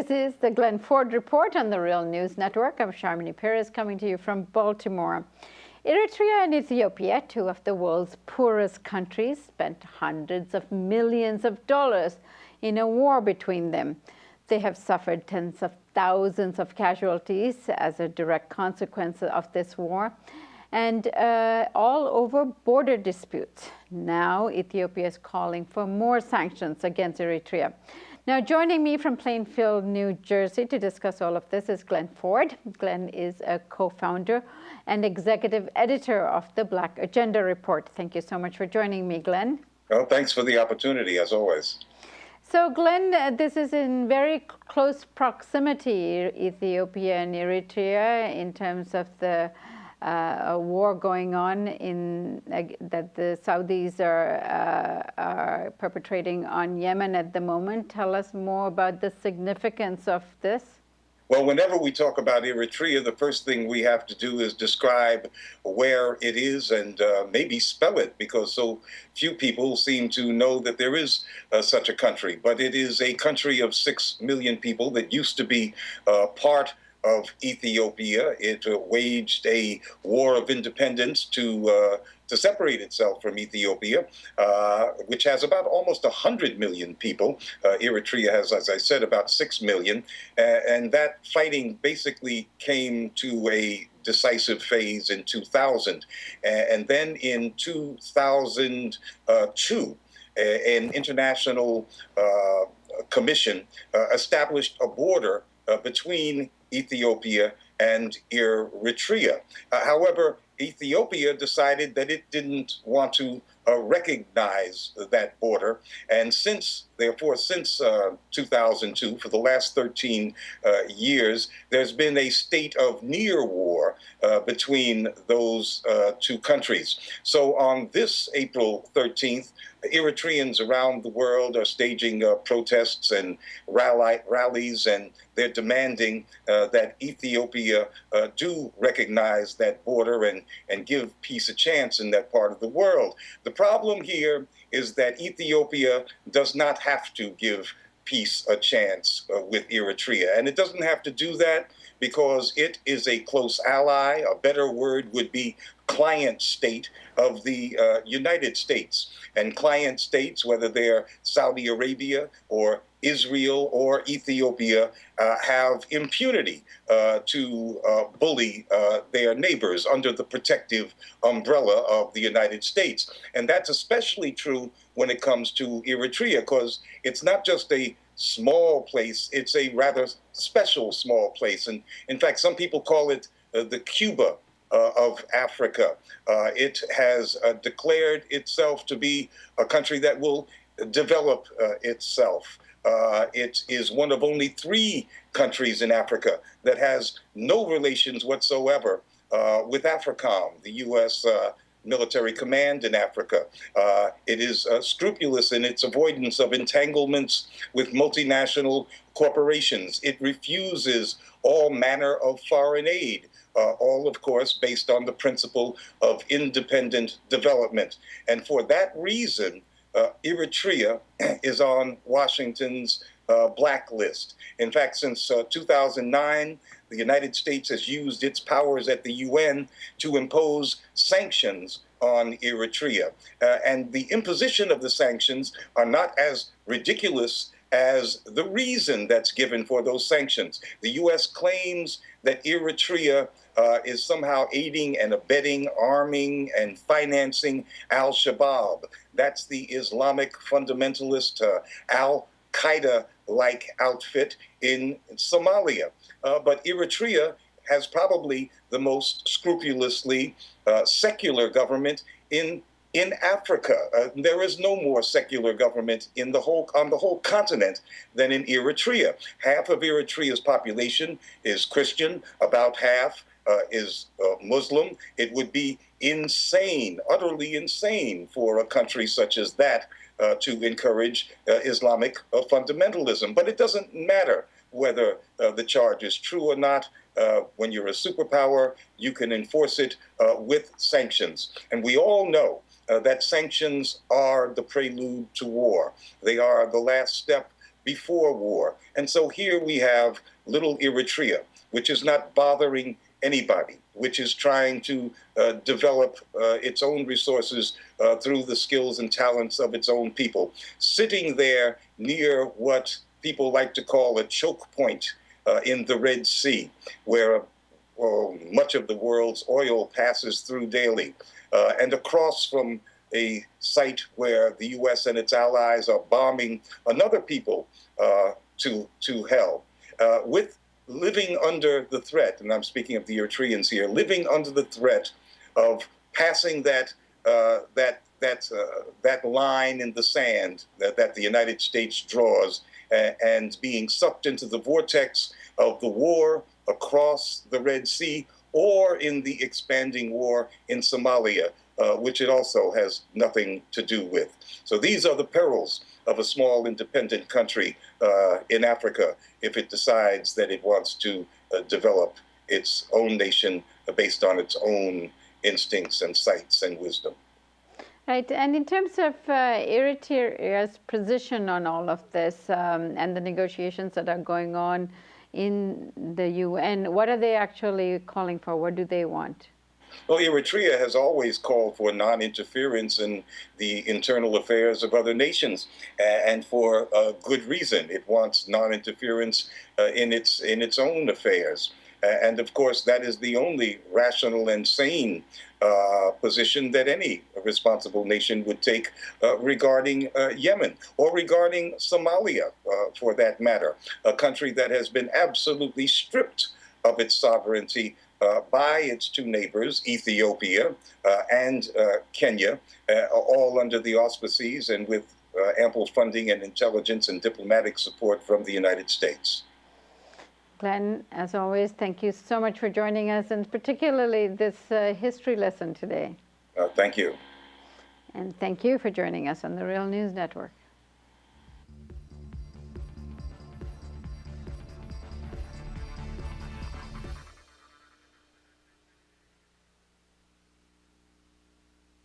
This is the Glenn Ford Report on the Real News Network. I'm Sharmini Perez coming to you from Baltimore. Eritrea and Ethiopia, two of the world's poorest countries, spent hundreds of millions of dollars in a war between them. They have suffered tens of thousands of casualties as a direct consequence of this war, and all over border disputes. Now Ethiopia is calling for more sanctions against Eritrea. Now, joining me from Plainfield, New Jersey, to discuss all of this is Glenn Ford. Glenn is a co-founder and executive editor of the Black Agenda Report. Thank you so much for joining me, Glenn. Well, thanks for the opportunity, as always. So, Glenn, this is in very close proximity, Ethiopia and Eritrea, in terms of the a war going on that the Saudis are perpetrating on Yemen at the moment. Tell us more about the significance of this. Well, whenever we talk about Eritrea, the first thing we have to do is describe where it is and maybe spell it, because so few people seem to know that there is such a country. But it is a country of 6 million people that used to be part of Ethiopia. It waged a war of independence to separate itself from Ethiopia, which has about almost 100 million people. Eritrea has, as I said, about 6 million. And that fighting basically came to a decisive phase in 2000. And then in 2002, an international commission established a border between Ethiopia and Eritrea. However, Ethiopia decided that it didn't want to recognize that border, and since 2002, for the last 13 years, there's been a state of near war between those two countries. So on this April 13th, Eritreans around the world are staging protests and rallies, and they're demanding that Ethiopia do recognize that border and give peace a chance in that part of the world. The problem here is that Ethiopia does not have to give peace a chance with Eritrea. And it doesn't have to do that because it is a close ally. A better word would be client state of the United States. And client states, whether they're Saudi Arabia or Israel or Ethiopia, have impunity to bully their neighbors under the protective umbrella of the United States. And that's especially true when it comes to Eritrea, because it's not just a small place, it's a rather special small place. And in fact, some people call it the Cuba of Africa. It has declared itself to be a country that will develop itself. It is one of only 3 countries in Africa that has no relations whatsoever with AFRICOM, the U.S. Military command in Africa. It is scrupulous in its avoidance of entanglements with multinational corporations. It refuses all manner of foreign aid, all, of course, based on the principle of independent development. And for that reason, Eritrea is on Washington's blacklist. In fact, since 2009, the United States has used its powers at the UN to impose sanctions on Eritrea. And the imposition of the sanctions are not as ridiculous as the reason that's given for those sanctions. The U.S. claims that Eritrea is somehow aiding and abetting, arming and financing al Shabaab. That's the Islamic fundamentalist Al-Qaeda-like outfit in Somalia. But Eritrea has probably the most scrupulously secular government in Africa. There is no more secular government on the whole continent than in Eritrea. Half of Eritrea's population is Christian, about half is Muslim. It would be insane, utterly insane, for a country such as that to encourage Islamic fundamentalism. But it doesn't matter whether the charge is true or not. When you're a superpower, you can enforce it with sanctions. And we all know that sanctions are the prelude to war. They are the last step before war. And so here we have little Eritrea, which is not bothering anybody, which is trying to develop its own resources through the skills and talents of its own people, sitting there near what people like to call a choke point in the Red Sea, where much of the world's oil passes through daily, and across from a site where the U.S. and its allies are bombing another people to hell, with living under the threat, and I'm speaking of the Eritreans here, living under the threat of passing that line in the sand that the United States draws, and being sucked into the vortex of the war across the Red Sea, or in the expanding war in Somalia, which it also has nothing to do with. So these are the perils of a small independent country in Africa if it decides that it wants to develop its own nation based on its own instincts and sights and wisdom. Right, and in terms of Eritrea's position on all of this and the negotiations that are going on in the UN, what are they actually calling for? What do they want? Well, Eritrea has always called for non-interference in the internal affairs of other nations, and for good reason. It wants non-interference in its own affairs. And of course, that is the only rational and sane position that any responsible nation would take regarding Yemen, or regarding Somalia, for that matter, a country that has been absolutely stripped of its sovereignty by its two neighbors, Ethiopia and Kenya, all under the auspices and with ample funding and intelligence and diplomatic support from the United States. Glenn, as always, thank you so much for joining us, and particularly this history lesson today. Thank you. And thank you for joining us on the Real News Network.